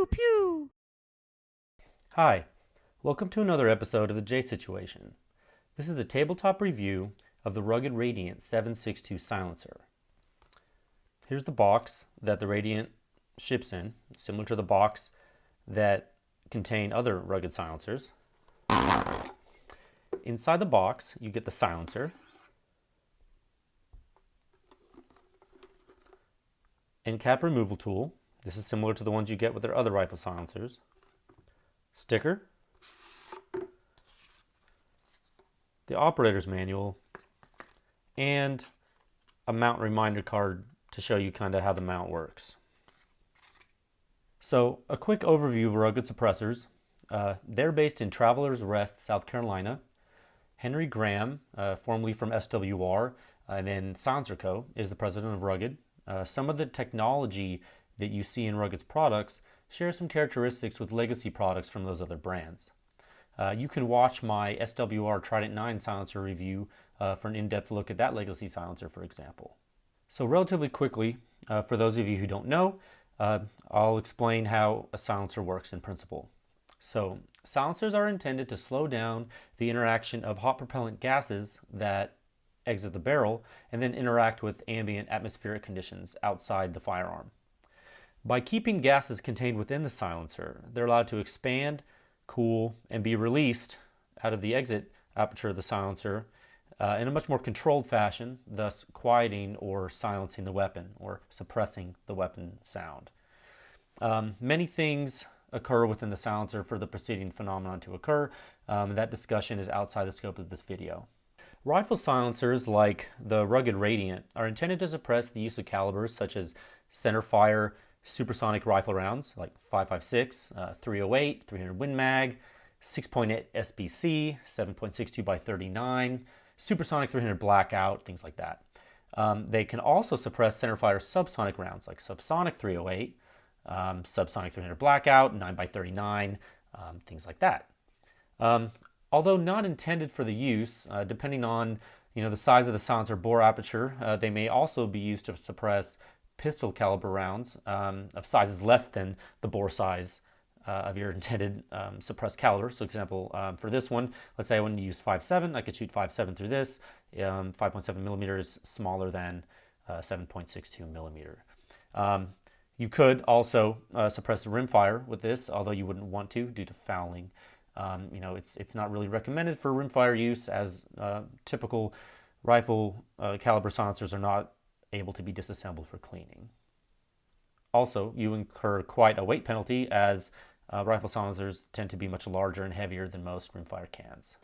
Pew pew! Hi, welcome to another episode of the J Situation. This is a tabletop review of the Rugged Radiant762 silencer. Here's the box that the Radiant ships in, similar to the box that contain other rugged silencers. Inside the box, you get the silencer, Endcap removal tool. This is similar to the ones you get with their other rifle silencers. Sticker, the operator's manual, and a mount reminder card to show you kind of how the mount works. So a quick overview of Rugged Suppressors. They're based in Travelers Rest, South Carolina. Henry Graham, formerly from SWR, and then Silencer Co., is the president of Rugged. Some of the technology that you see in Rugged's products share some characteristics with legacy products from those other brands. You can watch my SWR Trident 9 silencer review for an in-depth look at that legacy silencer, for example. So relatively quickly, for those of you who don't know, I'll explain how a silencer works in principle. So silencers are intended to slow down the interaction of hot propellant gases that exit the barrel and then interact with ambient atmospheric conditions outside the firearm. By keeping gases contained within the silencer, they're allowed to expand, cool, and be released out of the exit aperture of the silencer in a much more controlled fashion, thus quieting or silencing the weapon or suppressing the weapon sound. Many things occur within the silencer for the preceding phenomenon to occur. That discussion is outside the scope of this video. Rifle silencers like the Rugged Radiant are intended to suppress the use of calibers such as centerfire supersonic rifle rounds like 5.56, 308, 300 Win Mag, 6.8 SBC, 7.62 by 39, supersonic 300 Blackout, things like that. They can also suppress centerfire subsonic rounds like subsonic 308, subsonic 300 Blackout, 9 by 39, things like that. Although not intended for the use, depending on the size of the silencer bore aperture, they may also be used to suppress pistol caliber rounds of sizes less than the bore size of your intended suppressed caliber. So example, for this one, let's say I wanted to use 5.7, I could shoot 5.7 through this. 5.7 millimeter is smaller than 7.62 millimeter. You could also suppress the rimfire with this, although you wouldn't want to due to fouling. It's not really recommended for rimfire use, as typical rifle caliber silencers are not able to be disassembled for cleaning. Also, you incur quite a weight penalty, as rifle silencers tend to be much larger and heavier than most rimfire cans.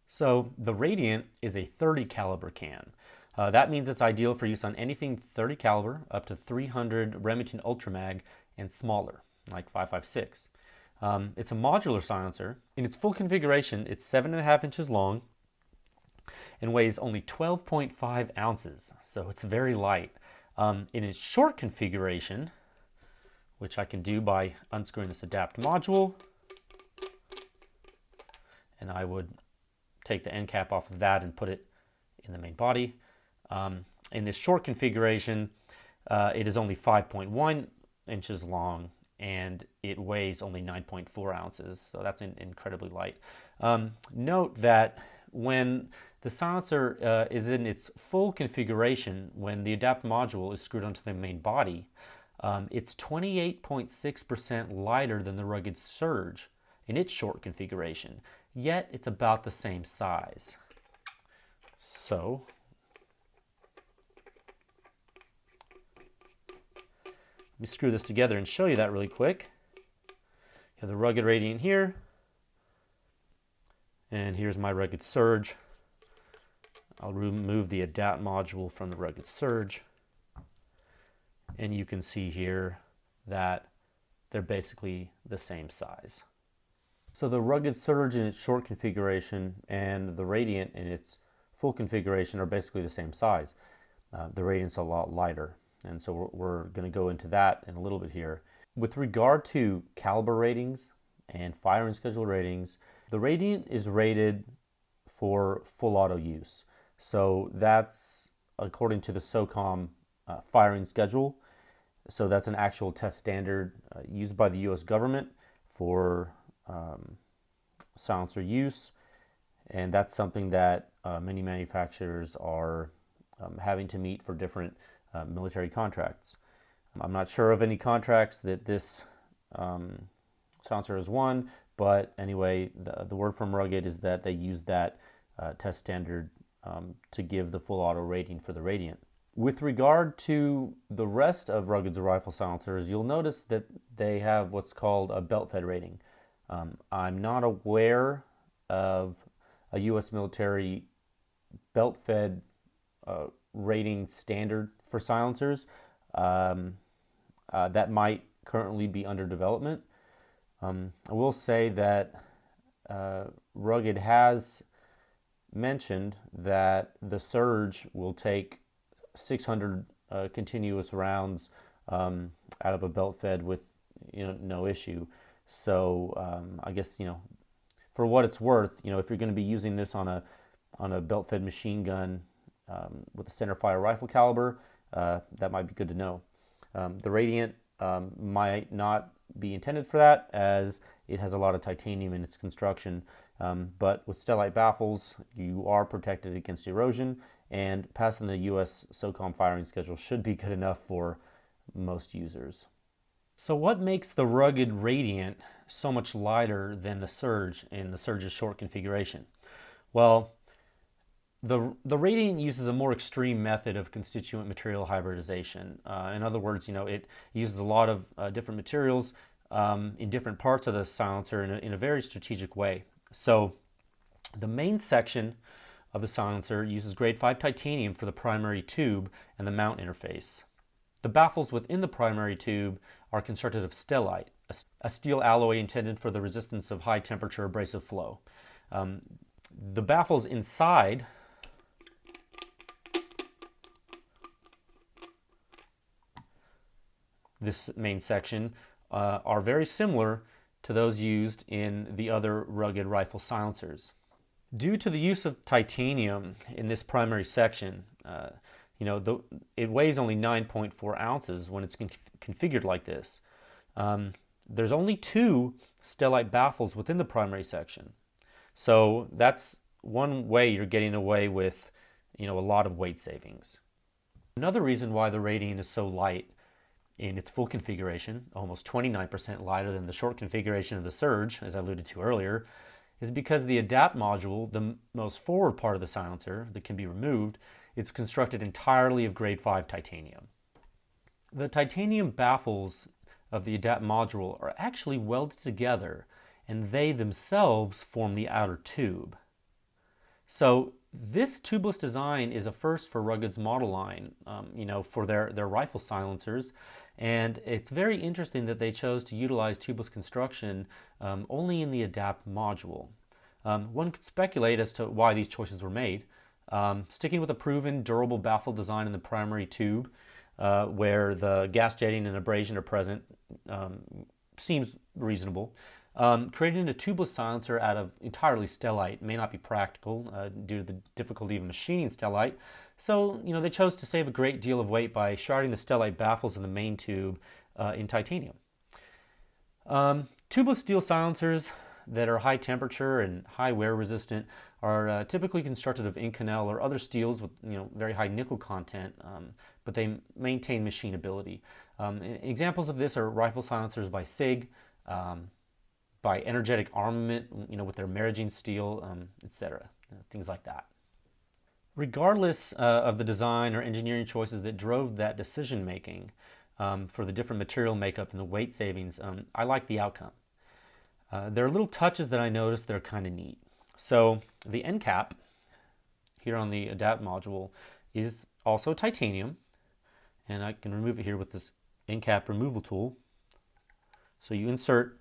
So the Radiant is a 30 caliber can. That means it's ideal for use on anything 30 caliber up to 300 Remington Ultramag and smaller, like 5.56. It's a modular silencer. In its full configuration, it's 7.5 inches long and weighs only 12.5 ounces, so it's very light. In its short configuration, which I can do by unscrewing this adapt module, and I would take the end cap off of that and put it in the main body. In this short configuration, it is only 5.1 inches long and it weighs only 9.4 ounces, so that's incredibly light. Note that when the silencer is in its full configuration, when the adapt module is screwed onto the main body, it's 28.6% lighter than the Rugged Surge in its short configuration, yet it's about the same size. So let me screw this together and show you that really quick. You have the Rugged Radiant here, and here's my Rugged Surge. I'll remove the adapt module from the Rugged Surge, and you can see here that they're basically the same size. So the Rugged Surge in its short configuration and the Radiant in its full configuration are basically the same size. The Radiant's a lot lighter, and so we're going to go into that in a little bit here. With regard to caliber ratings and firing schedule ratings, the Radiant is rated for full auto use. So that's according to the SOCOM firing schedule. So that's an actual test standard used by the U.S. government for silencer use, and that's something that many manufacturers are having to meet for different military contracts. I'm not sure of any contracts that this silencer has won, but anyway, the word from Rugged is that they use that test standard to give the full auto rating for the Radiant. With regard to the rest of Rugged's rifle silencers, you'll notice that they have what's called a belt-fed rating. I'm not aware of a U.S. military belt-fed rating standard for silencers. That might currently be under development. I will say that Rugged has mentioned that the Surge will take 600 continuous rounds out of a belt fed with no issue. So I guess for what it's worth, if you're going to be using this on a belt fed machine gun with a center fire rifle caliber, that might be good to know. The Radiant might not be intended for that, as it has a lot of titanium in its construction. But with Stellite baffles, you are protected against erosion, and passing the US SOCOM firing schedule should be good enough for most users. So what makes the Rugged Radiant so much lighter than the Surge in the Surge's short configuration? Well, the Radiant uses a more extreme method of constituent material hybridization. In other words, it uses a lot of different materials in different parts of the silencer in a very strategic way. So the main section of the silencer uses grade 5 titanium for the primary tube and the mount interface. The baffles within the primary tube are constructed of stellite, a steel alloy intended for the resistance of high temperature abrasive flow. The baffles inside this main section are very similar to those used in the other Rugged rifle silencers. Due to the use of titanium in this primary section, it weighs only 9.4 ounces when it's configured like this. There's only 2 stellite baffles within the primary section. So that's one way you're getting away with, a lot of weight savings. Another reason why the Radiant is so light in its full configuration, almost 29% lighter than the short configuration of the Surge, as I alluded to earlier, is because the Adapt module, the most forward part of the silencer that can be removed, it's constructed entirely of grade 5 titanium. The titanium baffles of the Adapt module are actually welded together, and they themselves form the outer tube. So this tubeless design is a first for Rugged's model line, for their rifle silencers, and it's very interesting that they chose to utilize tubeless construction only in the Adapt module. One could speculate as to why these choices were made. Sticking with a proven durable baffle design in the primary tube, where the gas jetting and abrasion are present, seems reasonable. Creating a tubeless silencer out of entirely stellite may not be practical due to the difficulty of machining stellite. So, they chose to save a great deal of weight by shrouding the stellite baffles in the main tube in titanium. Tubeless steel silencers that are high temperature and high wear resistant are typically constructed of Inconel or other steels with very high nickel content, but they maintain machinability. Examples of this are rifle silencers by SIG, by Energetic Armament, with their Marigine steel, etc., things like that. Regardless of the design or engineering choices that drove that decision making for the different material makeup and the weight savings, I like the outcome. There are little touches that I noticed that are kind of neat. So the Endcap here on the Adapt module is also titanium, and I can remove it here with this Endcap removal tool. So you insert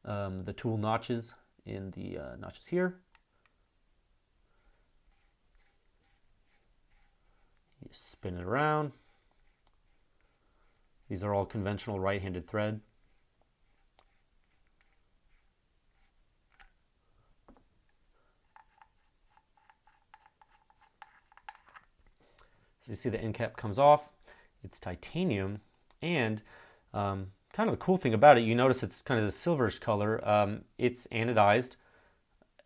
the tool notches in the notches here. You spin it around. These are all conventional right-handed thread. So you see the end cap comes off, It's titanium, and kind of the cool thing about it, you notice it's kind of the silverish color. It's anodized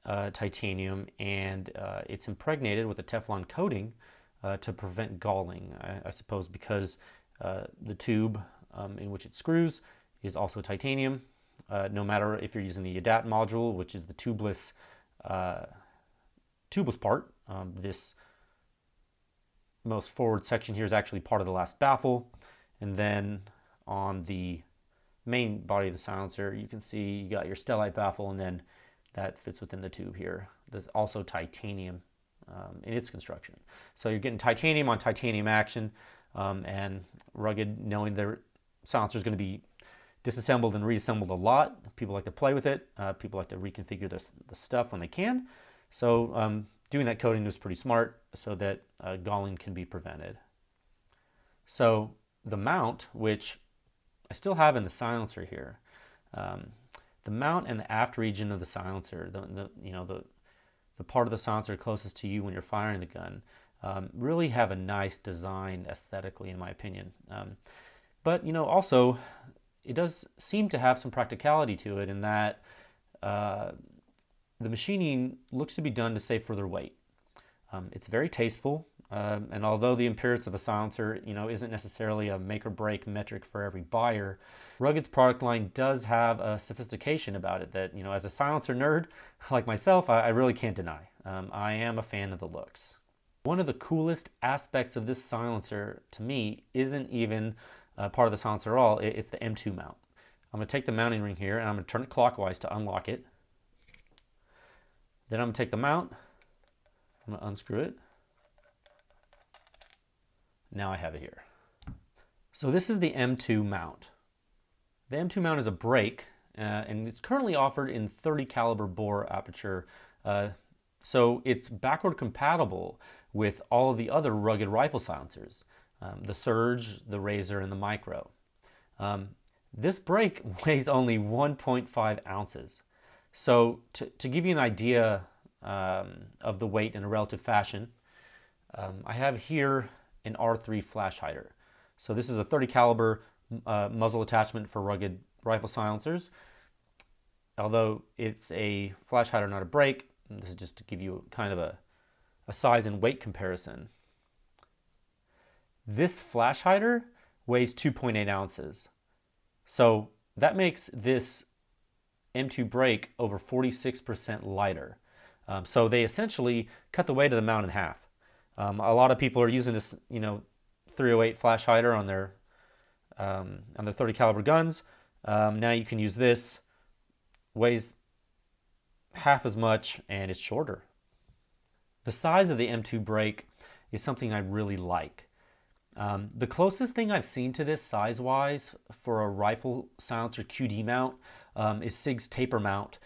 titanium, and it's impregnated with a Teflon coating to prevent galling, I suppose, because the tube in which it screws is also titanium. No matter if you're using the ADAT module, which is the tubeless part, this most forward section here is actually part of the last baffle, and then on the main body of the silencer, you can see you got your stellite baffle, and then that fits within the tube here. There's also titanium in its construction. So you're getting titanium on titanium action, and Rugged, knowing their silencer is going to be disassembled and reassembled a lot. People like to play with it. People like to reconfigure the stuff when they can. So doing that coating was pretty smart so that galling can be prevented. So the mount, which I still have in the silencer here, the mount and the aft region of the silencer, the part of the silencer closest to you when you're firing the gun, really have a nice design aesthetically, in my opinion. But also, it does seem to have some practicality to it in that the machining looks to be done to save further weight. It's very tasteful, and although the appearance of a silencer, isn't necessarily a make or break metric for every buyer, Rugged's product line does have a sophistication about it that, as a silencer nerd like myself, I really can't deny. I am a fan of the looks. One of the coolest aspects of this silencer, to me, isn't even part of the silencer at all. It's the M2 mount. I'm going to take the mounting ring here, and I'm going to turn it clockwise to unlock it. Then I'm going to take the mount, I'm going to unscrew it. Now I have it here. So this is the M2 mount. The M2 mount is a brake, and it's currently offered in 30 caliber bore aperture. So it's backward compatible with all of the other Rugged rifle silencers, the Surge, the Razor, and the Micro. This brake weighs only 1.5 ounces. So to give you an idea of the weight in a relative fashion, I have here an R3 flash hider. So this is a 30 caliber muzzle attachment for Rugged rifle silencers. Although it's a flash hider, not a brake, this is just to give you kind of a size and weight comparison. This flash hider weighs 2.8 ounces. So that makes this M2 brake over 46% lighter. So they essentially cut the weight of the mount in half. A lot of people are using this, 308 flash hider on their 30 caliber guns. Now you can use this, weighs half as much, and it's shorter. The size of the M2 brake is something I really like. The closest thing I've seen to this size-wise for a rifle silencer QD mount is SIG's taper mount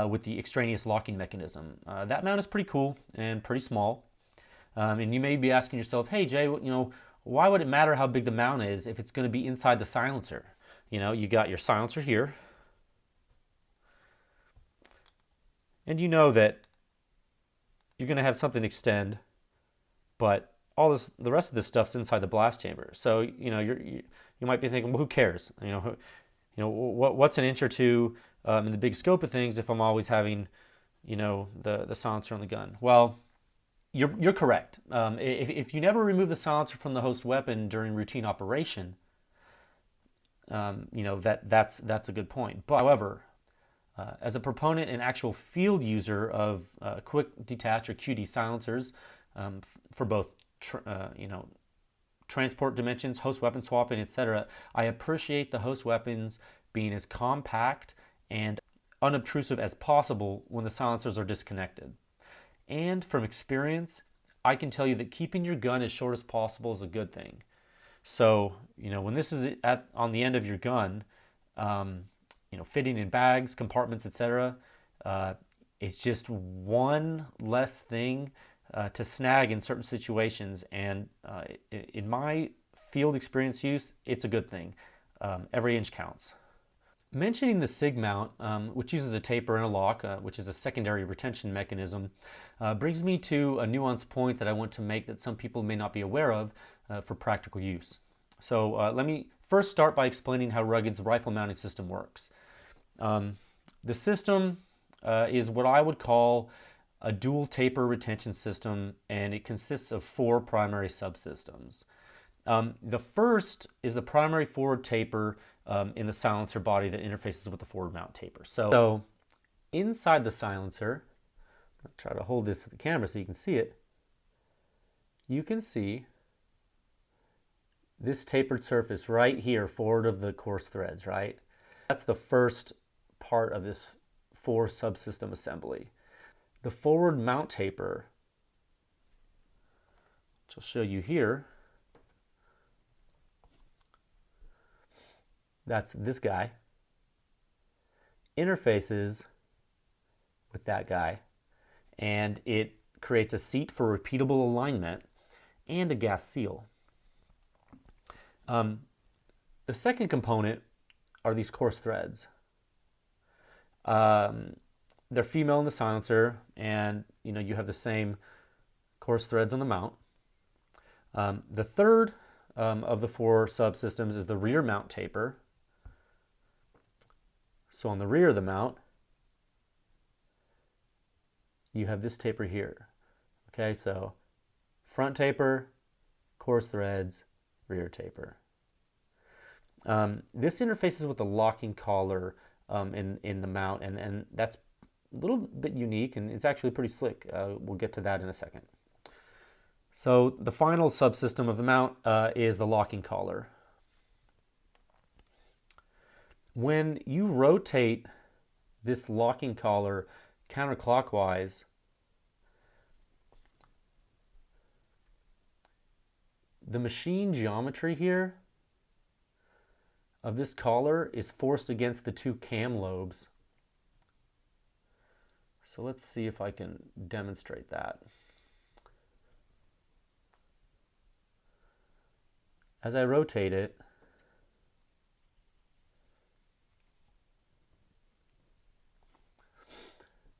with the extraneous locking mechanism. That mount is pretty cool and pretty small. And you may be asking yourself, hey Jay, why would it matter how big the mount is if it's going to be inside the silencer? You got your silencer here, and you know that you're going to have something extend, but the rest of this stuff's inside the blast chamber. So you might be thinking, well, who cares? What's an inch or two in the big scope of things if I'm always having the silencer on the gun? Well, you're correct. If you never remove the silencer from the host weapon during routine operation, that's a good point. But however, as a proponent and actual field user of quick detach or QD silencers for both transport dimensions, host weapon swapping, etc., I appreciate the host weapons being as compact and unobtrusive as possible when the silencers are disconnected. And from experience, I can tell you that keeping your gun as short as possible is a good thing. So, when this is on the end of your gun, fitting in bags, compartments, etc., it's just one less thing to snag in certain situations. And in my field experience use, it's a good thing. Every inch counts. Mentioning the SIG mount, which uses a taper and a lock, which is a secondary retention mechanism, brings me to a nuanced point that I want to make that some people may not be aware of for practical use. So let me first start by explaining how Rugged's rifle mounting system works. The system is what I would call a dual taper retention system, and it consists of 4 primary subsystems. The first is the primary forward taper in the silencer body that interfaces with the forward mount taper. So inside the silencer, I'll try to hold this to the camera so you can see it. You can see this tapered surface right here forward of the coarse threads, right? That's the first part of this 4 subsystem assembly. The forward mount taper, which I'll show you here, that's this guy, interfaces with that guy, and it creates a seat for repeatable alignment and a gas seal. The second component are these coarse threads. They're female in the silencer, and you have the same coarse threads on the mount. The third of the 4 subsystems is the rear mount taper. So on the rear of the mount, you have this taper here. Okay, so front taper, coarse threads, rear taper. This interfaces with the locking collar in the mount, and that's a little bit unique, and it's actually pretty slick. We'll get to that in a second. So the final subsystem of the mount is the locking collar. When you rotate this locking collar counterclockwise, the machine geometry here of this collar is forced against the 2 cam lobes. So let's see if I can demonstrate that. As I rotate it,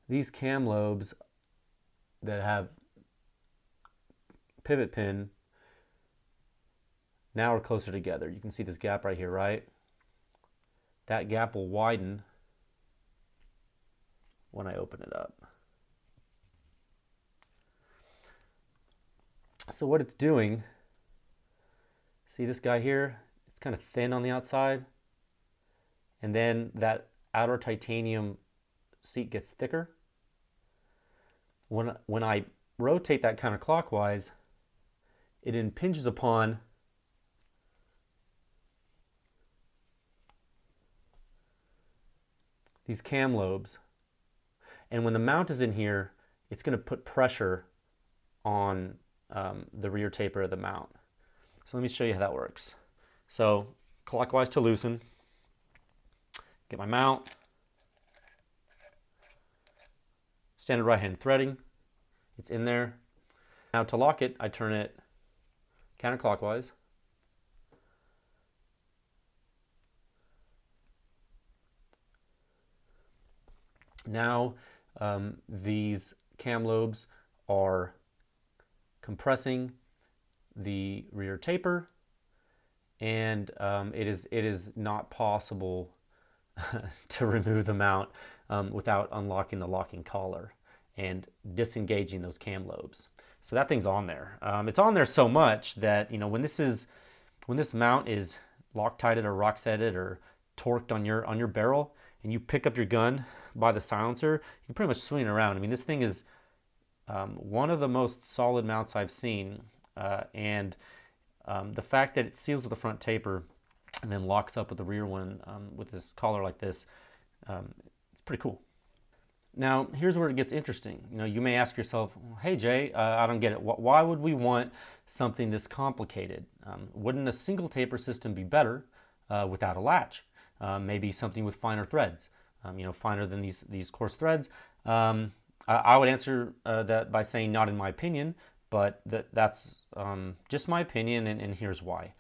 these cam lobes that have pivot pin now are closer together. You can see this gap right here, right? That gap will widen when I open it up. So what it's doing, see this guy here? It's kind of thin on the outside, and then that outer titanium seat gets thicker. When I rotate that counterclockwise, it impinges upon these cam lobes, and when the mount is in here, it's going to put pressure on the rear taper of the mount. So let me show you how that works. So clockwise to loosen, get my mount, standard right hand threading, it's in there. Now to lock it, I turn it counterclockwise. Now these cam lobes are compressing the rear taper, and it is not possible to remove the mount without unlocking the locking collar and disengaging those cam lobes. So that thing's on there. It's on there so much that when this mount is Loctited or Rocksetted or torqued on your barrel, and you pick up your gun by the silencer, you can pretty much swing it around. I mean, this thing is one of the most solid mounts I've seen, and the fact that it seals with the front taper and then locks up with the rear one with this collar like this, it's pretty cool. Now, here's where it gets interesting. You may ask yourself, hey Jay, I don't get it. Why would we want something this complicated? Wouldn't a single taper system be better without a latch? Maybe something with finer threads, finer than these coarse threads. I would answer that by saying not in my opinion, but that's just my opinion, and here's why.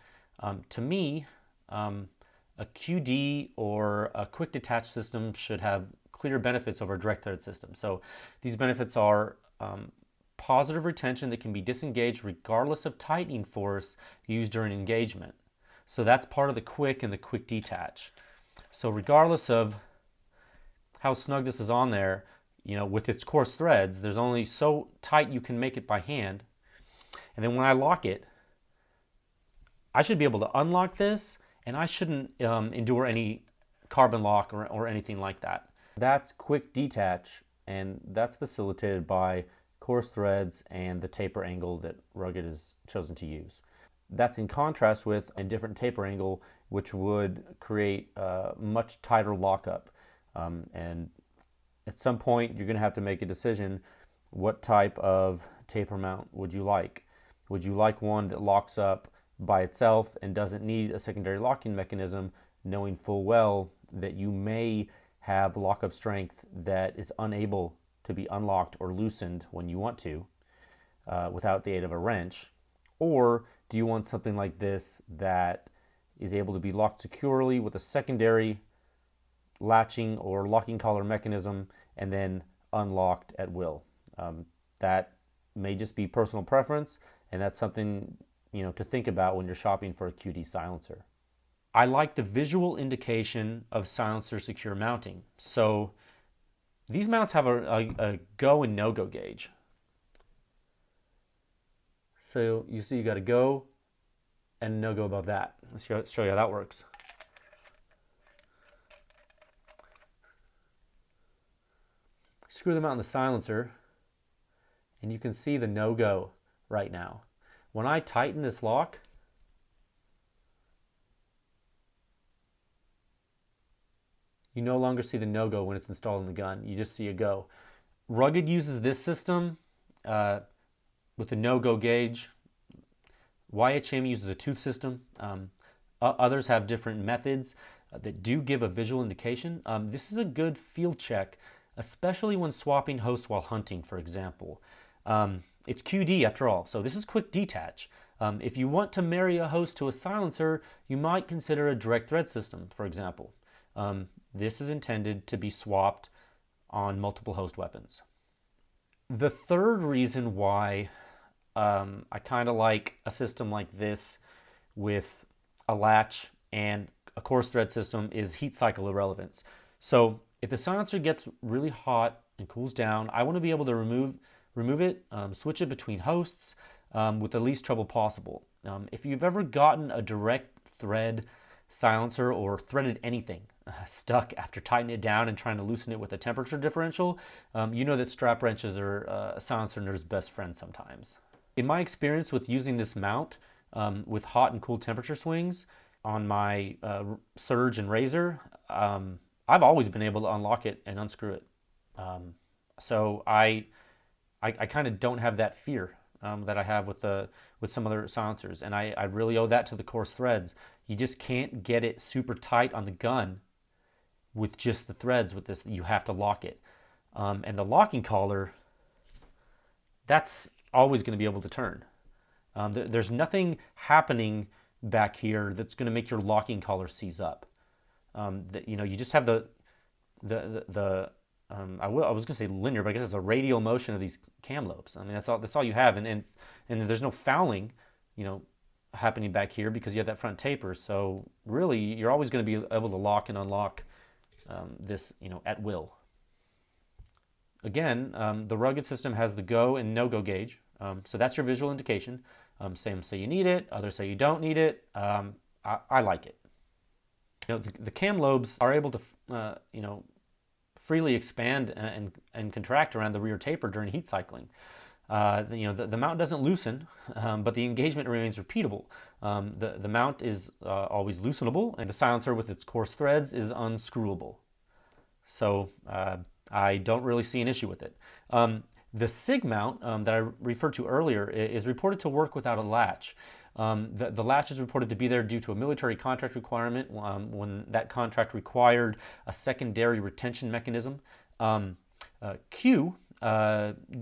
To me, a QD or a quick detach system should have clear benefits over a direct thread system. So these benefits are positive retention that can be disengaged regardless of tightening force used during engagement. So that's part of the quick and the quick detach. So regardless of how snug this is on there, with its coarse threads, there's only so tight you can make it by hand. And then when I lock it, I should be able to unlock this, and I shouldn't endure any carbon lock or anything like that. That's quick detach, and that's facilitated by coarse threads and the taper angle that Rugged has chosen to use. That's in contrast with a different taper angle, which would create a much tighter lockup. And at some point, you're going to have to make a decision. What type of taper mount would you like? Would you like one that locks up by itself and doesn't need a secondary locking mechanism, knowing full well that you may have lockup strength that is unable to be unlocked or loosened when you want to without the aid of a wrench? Or do you want something like this that is able to be locked securely with a secondary latching or locking collar mechanism and then unlocked at will? That may just be personal preference, and that's something to think about when you're shopping for a QD silencer. I like the visual indication of silencer secure mounting. So these mounts have a go and no-go gauge. So you see you got a go and no-go above that. Let's show you how that works. Screw them out in the silencer, and you can see the no-go right now. When I tighten this lock, you no longer see the no-go when it's installed in the gun. You just see a go. Rugged uses this system with the no-go gauge. YHM uses a tooth system. Others have different methods that do give a visual indication. This is a good field check, especially when swapping hosts while hunting, for example. It's QD after all, so this is quick detach. If you want to marry a host to a silencer, you might consider a direct thread system, for example. This is intended to be swapped on multiple host weapons. The third reason why I kind of like a system like this with a latch and a coarse thread system is heat cycle irrelevance. So if the silencer gets really hot and cools down, I want to be able to remove it, switch it between hosts with the least trouble possible. If you've ever gotten a direct thread silencer or threaded anything stuck after tightening it down and trying to loosen it with a temperature differential, you know that strap wrenches are a silencer nerd's best friend sometimes. In my experience with using this mount with hot and cool temperature swings on my Surge and Razor, I've always been able to unlock it and unscrew it. So I kind of don't have that fear that I have with some other silencers, and I really owe that to the coarse threads. You just can't get it super tight on the gun with just the threads with this. You have to lock it. And the locking collar, that's always going to be able to turn. There's nothing happening back here that's going to make your locking collar seize up. You just have I was going to say linear, but I guess it's a radial motion of these cam lobes. I mean, that's all you have, and there's no fouling, happening back here because you have that front taper. So really, you're always going to be able to lock and unlock this, at will. Again, the Rugged system has the go and no-go gauge, so that's your visual indication. Some say you need it, others say you don't need it. I like it. The cam lobes are able to, freely expand and contract around the rear taper during heat cycling. The mount doesn't loosen, but the engagement remains repeatable. The mount is always loosenable, and the silencer with its coarse threads is unscrewable. So I don't really see an issue with it. The SIG mount that I referred to earlier is reported to work without a latch. The latch is reported to be there due to a military contract requirement when that contract required a secondary retention mechanism. Q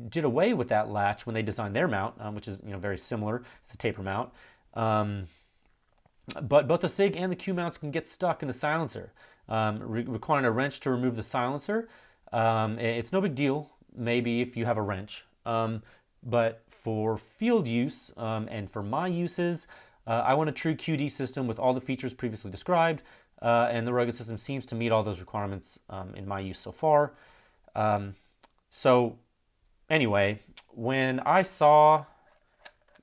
did away with that latch when they designed their mount, which is very similar. It's a taper mount. But both the SIG and the Q mounts can get stuck in the silencer, requiring a wrench to remove the silencer. It's no big deal, maybe if you have a wrench. But for field use and for my uses, I want a true QD system with all the features previously described, and the Rugged system seems to meet all those requirements in my use so far. So anyway, when I saw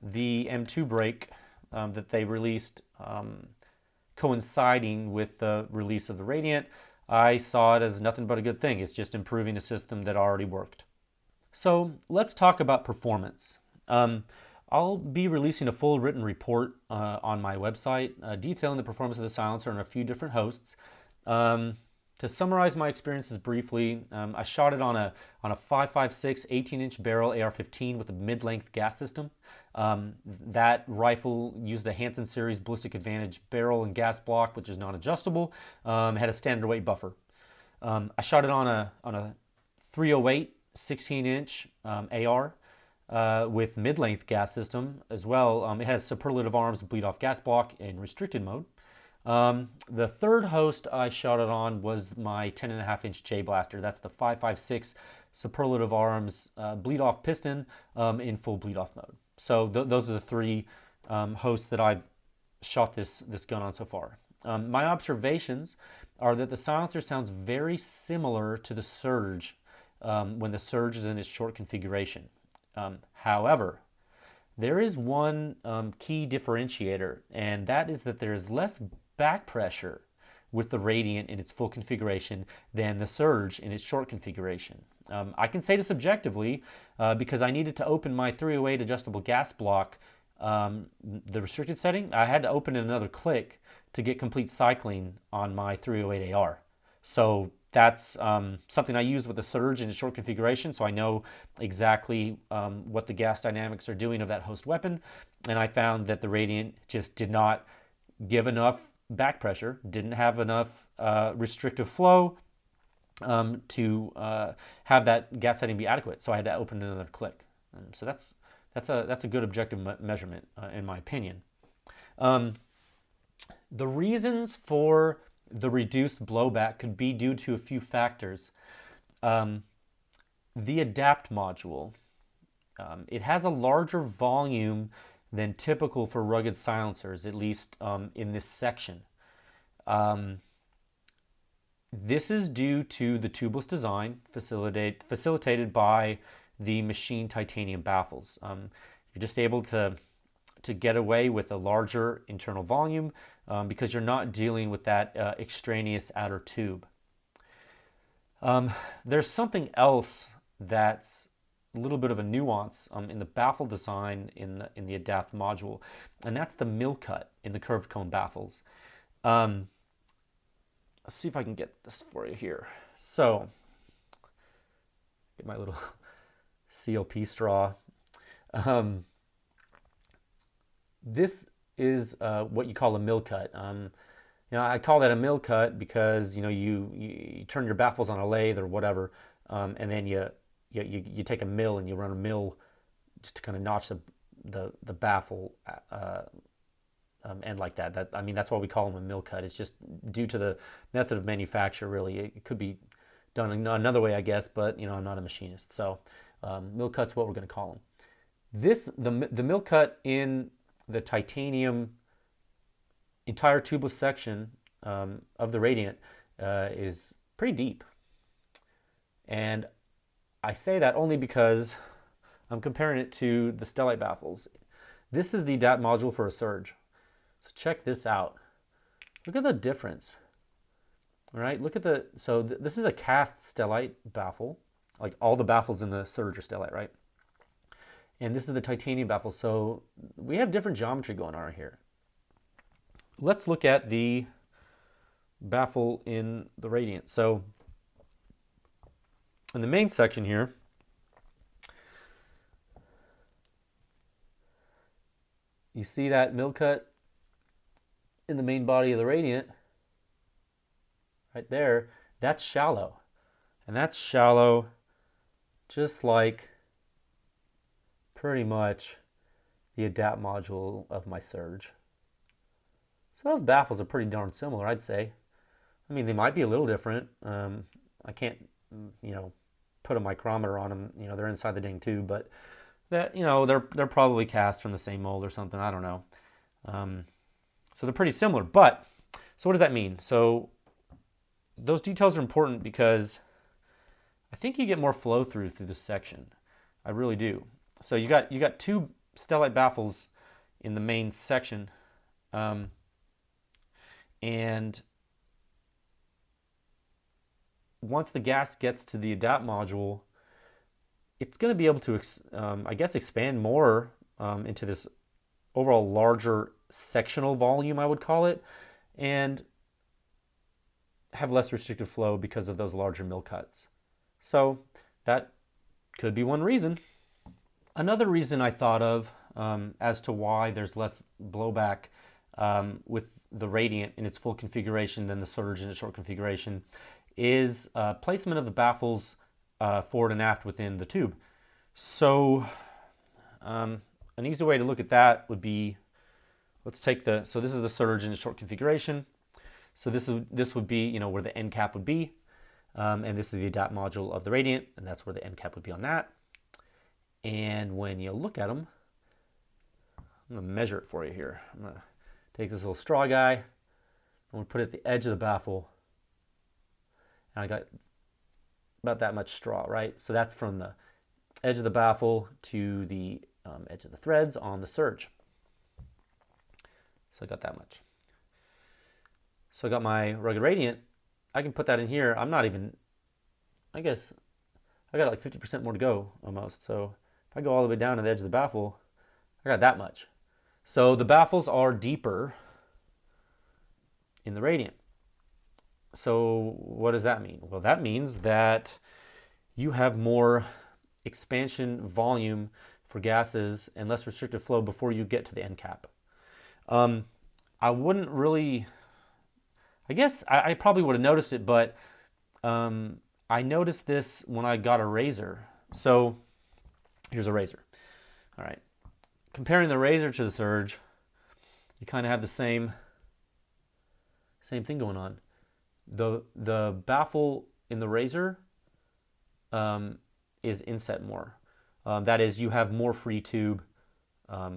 the M2 brake that they released coinciding with the release of the Radiant, I saw it as nothing but a good thing. It's just improving a system that already worked. So let's talk about performance. I'll be releasing a full written report on my website detailing the performance of the silencer on a few different hosts. To summarize my experiences briefly, I shot it on a 5.56 18-inch barrel AR-15 with a mid-length gas system. That rifle used a Hansen series ballistic advantage barrel and gas block, which is non-adjustable. Had a standard weight buffer. I shot it on a 308 16-inch AR with mid-length gas system as well. It has superlative arms, bleed-off gas block, in restricted mode. The third host I shot it on was my 10.5-inch J Blaster. That's the 5.56 superlative arms bleed-off piston in full bleed-off mode. So those are the three hosts that I've shot this gun on so far. My observations are that the silencer sounds very similar to the Surge when the Surge is in its short configuration. However, there is one key differentiator, and that is that there is less back pressure with the Radiant in its full configuration than the Surge in its short configuration. I can say this objectively because I needed to open my 308 adjustable gas block, the restricted setting. I had to open it another click to get complete cycling on my 308 AR. So that's something I use with the Surge in its short configuration, so I know exactly what the gas dynamics are doing of that host weapon. And I found that the Radiant just did not give enough back pressure, didn't have enough restrictive flow to have that gas setting be adequate. So I had to open another click. So that's a good objective measurement in my opinion. The reasons for the reduced blowback could be due to a few factors. The adapt module. It has a larger volume than typical for rugged silencers, at least in this section. This is due to the tubeless design facilitated by the machine titanium baffles. You're just able to get away with a larger internal volume because you're not dealing with that extraneous outer tube. There's something else that's a little bit of a nuance in the baffle design in the adapt module, and that's the mill cut in the curved cone baffles. Let's see if I can get this for you here. So, get my little COP straw. This is what you call a mill cut. I call that a mill cut because you turn your baffles on a lathe or whatever, and then you take a mill and you run a mill just to kind of notch the baffle end like that. That's why we call them a mill cut. It's just due to the method of manufacture. Really, it could be done another way, I guess, but I'm not a machinist, so mill cut's what we're going to call them. The mill cut in the titanium entire tubeless section of the Radiant is pretty deep, and I say that only because I'm comparing it to the Stellite baffles. This is the adapt module for a Surge. So check this out. Look at the difference. All right, look at this is a cast Stellite baffle. Like all the baffles in the Surge are Stellite, right? And this is the titanium baffle. So we have different geometry going on here. Let's look at the baffle in the Radiant. So in the main section here, you see that mill cut in the main body of the Radiant right there. That's shallow, and that's shallow just like pretty much the adapt module of my Surge. So those baffles are pretty darn similar, I'd say. They might be a little different. I can't put a micrometer on them. They're inside the dang tube, but that they're probably cast from the same mold or something. I don't know. So they're pretty similar, but so what does that mean? So those details are important because I think you get more flow through this section. I really do. So you got two stellite baffles in the main section, and once the gas gets to the adapt module, it's going to be able to, I guess, expand more into this overall larger sectional volume, I would call it, and have less restrictive flow because of those larger mill cuts. So that could be one reason. Another reason I thought of as to why there's less blowback with the Radiant in its full configuration than the Surge in its short configuration is placement of the baffles forward and aft within the tube. So an easy way to look at that would be, let's take so this is the Surge in its short configuration. So this would be, you know, where the Endcap would be, and this is the adapt module of the Radiant, and that's where the Endcap would be on that. And when you look at them, I'm going to measure it for you here. I'm going to take this little straw guy, I'm going to put it at the edge of the baffle, and I got about that much straw, right? So that's from the edge of the baffle to the edge of the threads on the Surge. So I got that much. So I got my Rugged Radiant. I can put that in here. I'm not even, I guess, I got like 50% more to go almost. So if I go all the way down to the edge of the baffle, I got that much. So the baffles are deeper in the Radiant. So what does that mean? Well, that means that you have more expansion volume for gases and less restrictive flow before you get to the Endcap. I wouldn't really, I guess I probably would have noticed it, but I noticed this when I got a razor. So here's a razor. All right. Comparing the razor to the Surge, you kind of have the same thing going on. The baffle in the razor is inset more. That is, you have more free tube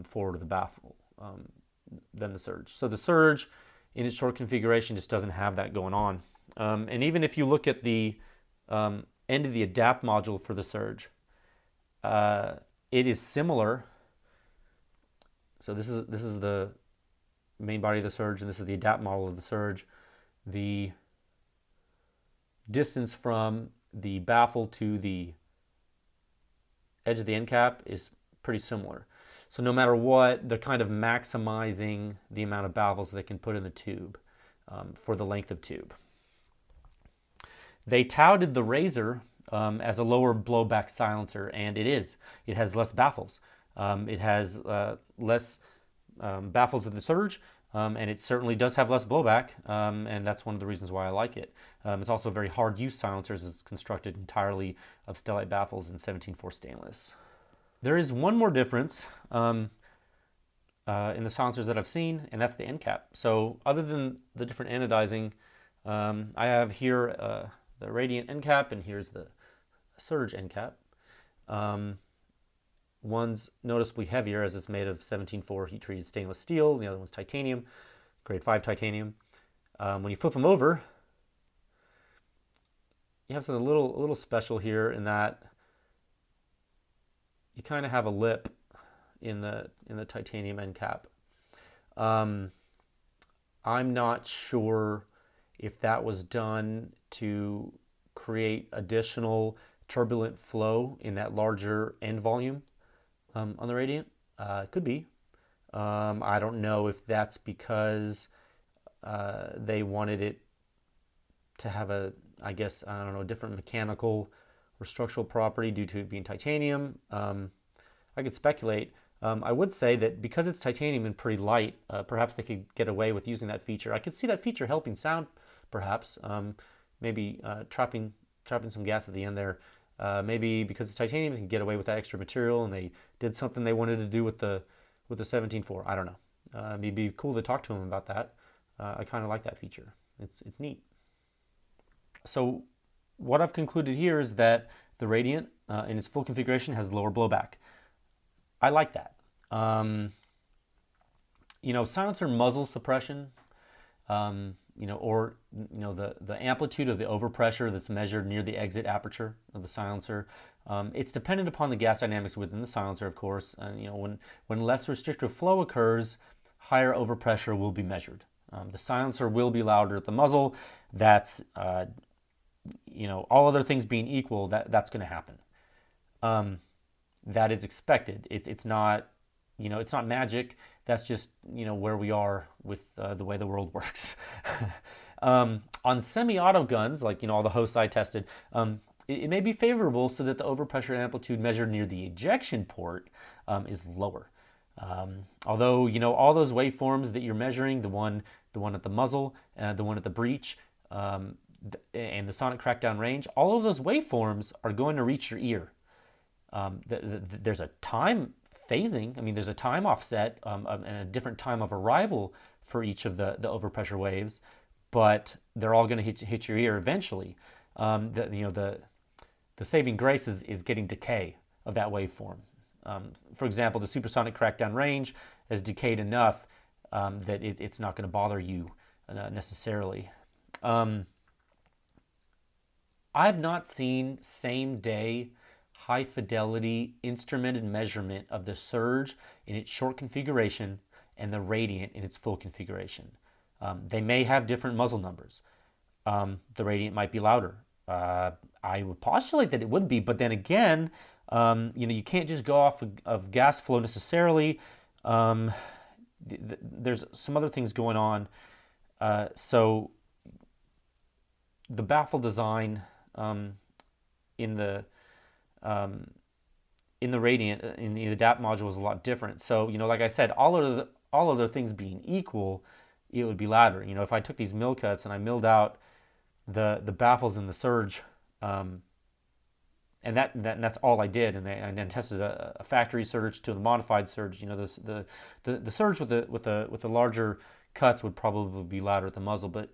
forward of the baffle than the Surge. So the Surge in its short configuration just doesn't have that going on. And even if you look at the end of the adapt module for the Surge, it is similar. So this is the main body of the Surge, and this is the adapt model of the Surge. The distance from the baffle to the edge of the Endcap is pretty similar. So no matter what, they're kind of maximizing the amount of baffles they can put in the tube for the length of tube. They touted the Razor as a lower blowback silencer, and it is. It has less baffles. It has less baffles in the Surge, and it certainly does have less blowback, and that's one of the reasons why I like it. It's also a very hard use silencer, as it's constructed entirely of stellite baffles in 17.4 stainless. There is one more difference in the silencers that I've seen, and that's the Endcap. So other than the different anodizing, I have here the Radiant Endcap, and here's the Surge Endcap. One's noticeably heavier as it's made of 17.4 heat-treated stainless steel. The other one's titanium, grade 5 titanium. When you flip them over, you have something a little special here in that you kind of have a lip in the titanium end cap. I'm not sure if that was done to create additional turbulent flow in that larger end volume on the Radiant. It could be. I don't know if that's because they wanted it to have a, I guess, I don't know, different mechanical or structural property due to it being titanium. I could speculate. I would say that because it's titanium and pretty light, perhaps they could get away with using that feature. I could see that feature helping sound, perhaps. Maybe trapping some gas at the end there. Maybe because it's titanium, they can get away with that extra material, and they did something they wanted to do with the 17.4. I don't know. It'd be cool to talk to them about that. I kind of like that feature. It's neat. So what I've concluded here is that the Radiant in its full configuration has lower blowback. I like that. Silencer muzzle suppression, or the amplitude of the overpressure that's measured near the exit aperture of the silencer. It's dependent upon the gas dynamics within the silencer, of course. And when less restrictive flow occurs, higher overpressure will be measured. The silencer will be louder at the muzzle. That's all other things being equal, that's going to happen. That is expected. It's not it's not magic. That's just where we are with the way the world works. On semi-auto guns, like all the hosts I tested, it may be favorable so that the overpressure amplitude measured near the ejection port is lower. Although all those waveforms that you're measuring, the one at the muzzle, the one at the breech, and the sonic crackdown range, all of those waveforms are going to reach your ear. There's a time phasing. I mean, there's a time offset and a different time of arrival for each of the overpressure waves, but they're all going to hit your ear eventually. The saving grace is getting decay of that waveform. For example, the supersonic crackdown range has decayed enough that it's not going to bother you necessarily. I've not seen same day high fidelity instrumented measurement of the surge in its short configuration and the radiant in its full configuration. They may have different muzzle numbers. The radiant might be louder. I would postulate that it would be, but then again, you can't just go off of gas flow necessarily. There's some other things going on. So the baffle design in the radiant in the adapt module is a lot different. So like I said, all other things being equal, it would be louder. If I took these mill cuts and I milled out the baffles in the surge, and that's all I did, and then tested a factory surge to the modified surge. The surge with the larger cuts would probably be louder at the muzzle, but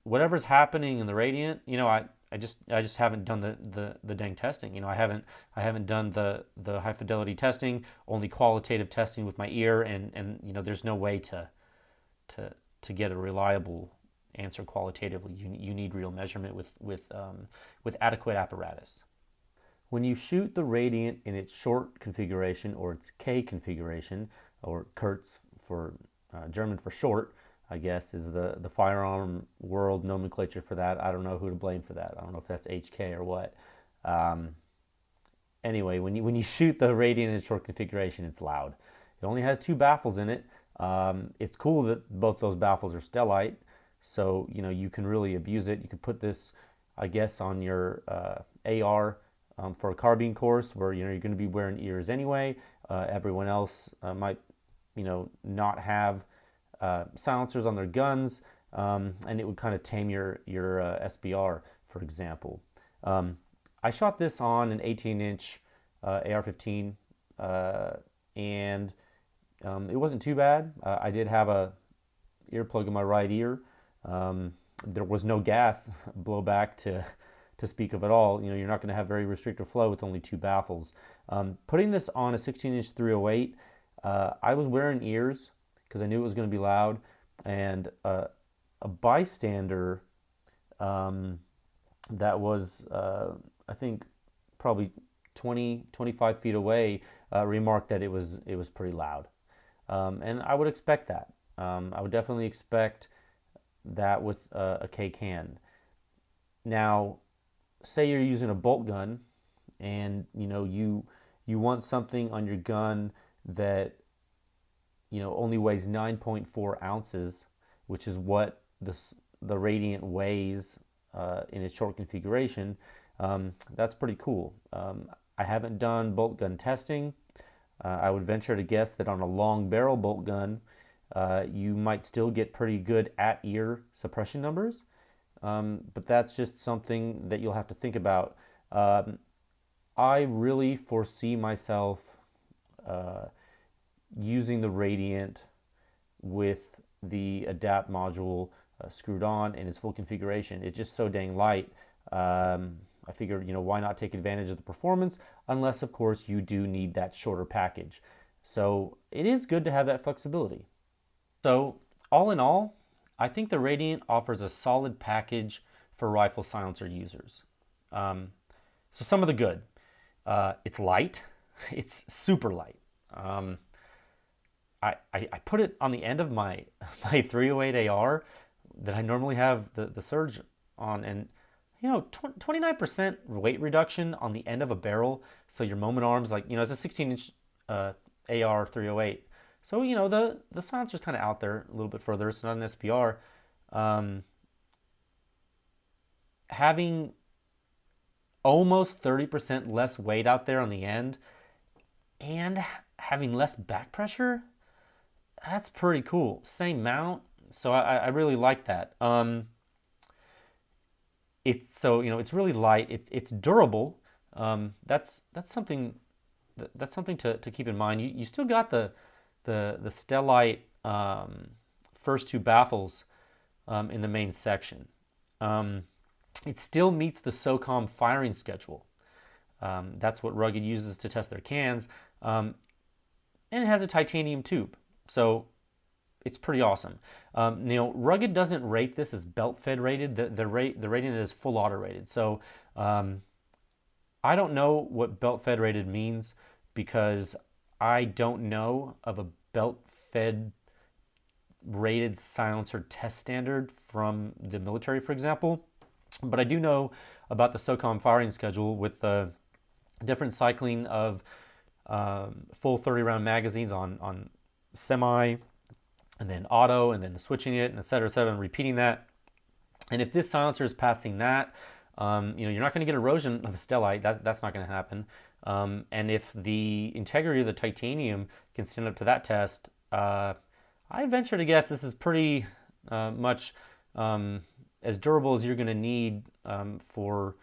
whatever's happening in the radiant, I just haven't done the dang testing. I haven't done the high fidelity testing, only qualitative testing with my ear, and there's no way to get a reliable answer qualitatively. You need real measurement with adequate apparatus. When you shoot the radiant in its short configuration, or its K configuration, or Kurz for German for short, I guess is the firearm world nomenclature for that. I don't know who to blame for that. I don't know if that's HK or what. Anyway, when you shoot the radiant in its short configuration, it's loud. It only has 2 baffles in it. It's cool that both those baffles are stellite, so you can really abuse it. You can put this, I guess, on your AR for a carbine course where you're going to be wearing ears anyway. Everyone else might not have silencers on their guns, and it would kind of tame your SBR, for example. I shot this on an 18-inch AR-15, and it wasn't too bad. I did have a earplug in my right ear. There was no gas blowback to speak of at all. You're not going to have very restrictive flow with only 2 baffles. Putting this on a 16-inch 308, I was wearing ears because I knew it was going to be loud, and a bystander that was, I think, probably 25 feet away remarked that it was pretty loud, and I would expect that. I would definitely expect that with a K can. Now, say you're using a bolt gun, and you want something on your gun that only weighs 9.4 ounces, which is what the Radiant weighs in its short configuration. That's pretty cool. I haven't done bolt gun testing. I would venture to guess that on a long barrel bolt gun, you might still get pretty good at-ear suppression numbers, but that's just something that you'll have to think about. I really foresee myself using the Radiant with the adapt module screwed on in its full configuration. It's just so dang light. I figured, why not take advantage of the performance, unless, of course, you do need that shorter package. So it is good to have that flexibility. So, all in all, I think the Radiant offers a solid package for rifle silencer users. Um, so some of the good. It's light. It's super light. Um, I put it on the end of my my 308 AR that I normally have the surge on, and 29% weight reduction on the end of a barrel. So your moment arms, like it's a 16-inch AR 308. So the silencer's kind of out there a little bit further. It's not an SPR. Um, Having almost 30% less weight out there on the end and having less back pressure, that's pretty cool. Same mount, so I really like that. It's really light. It's durable. That's something to keep in mind. You still got the Stellite first two baffles in the main section. It still meets the SOCOM firing schedule. That's what Rugged uses to test their cans, and it has a titanium tube, so it's pretty awesome. Rugged doesn't rate this as belt fed rated. The rating is full auto rated. So I don't know what belt fed rated means because I don't know of a belt fed rated silencer test standard from the military, for example. But I do know about the SOCOM firing schedule with the different cycling of full 30 round magazines on semi, and then auto, and then switching it, and et cetera, and repeating that. And if this silencer is passing that, you're not going to get erosion of the stellite. That's not going to happen. And if the integrity of the titanium can stand up to that test, I venture to guess this is pretty much as durable as you're going to need for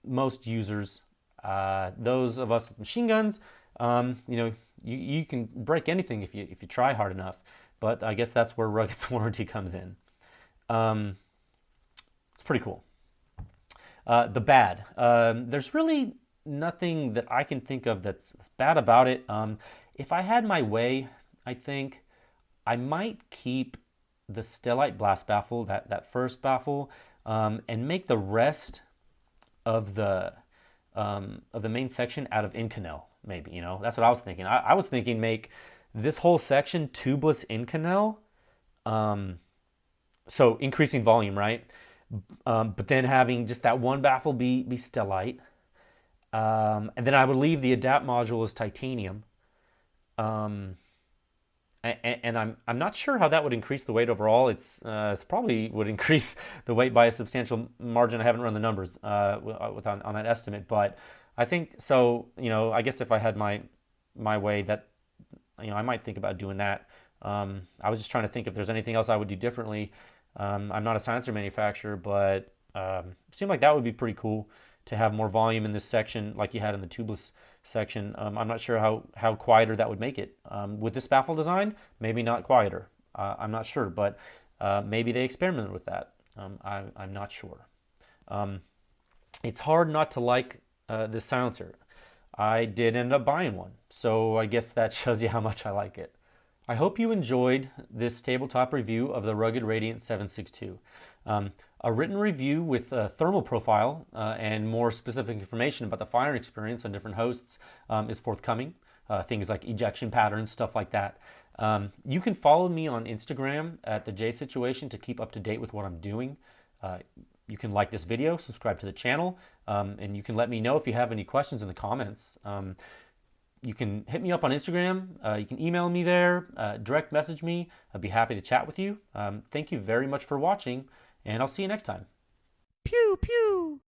most users. Those of us with machine guns, you can break anything if you try hard enough. But I guess that's where Rugged's warranty comes in. It's pretty cool. The bad. There's really nothing that I can think of that's bad about it. If I had my way, I think I might keep the Stellite blast baffle, that first baffle, and make the rest of the main section out of Inconel. Maybe that's what I was thinking. I was thinking make this whole section tubeless Inconel, so increasing volume, right? But then having just that one baffle be Stellite, and then I would leave the adapt module as titanium. And I'm not sure how that would increase the weight overall. It's probably would increase the weight by a substantial margin. I haven't run the numbers on that estimate, but I think so. I guess if I had my way, that I might think about doing that. I was just trying to think if there's anything else I would do differently. I'm not a silencer manufacturer, but it seemed like that would be pretty cool to have more volume in this section like you had in the tubeless section. I'm not sure how quieter that would make it. With this baffle design, maybe not quieter. I'm not sure, but maybe they experimented with that. I'm not sure. It's hard not to like this silencer. I did end up buying one, so I guess that shows you how much I like it. I hope you enjoyed this tabletop review of the Rugged Radiant762. A written review with a thermal profile and more specific information about the firing experience on different hosts is forthcoming. Things like ejection patterns, stuff like that. You can follow me on Instagram at the J Situation to keep up to date with what I'm doing. You can like this video, subscribe to the channel, and you can let me know if you have any questions in the comments. You can hit me up on Instagram. You can email me there, direct message me. I'd be happy to chat with you. Thank you very much for watching, and I'll see you next time. Pew, pew.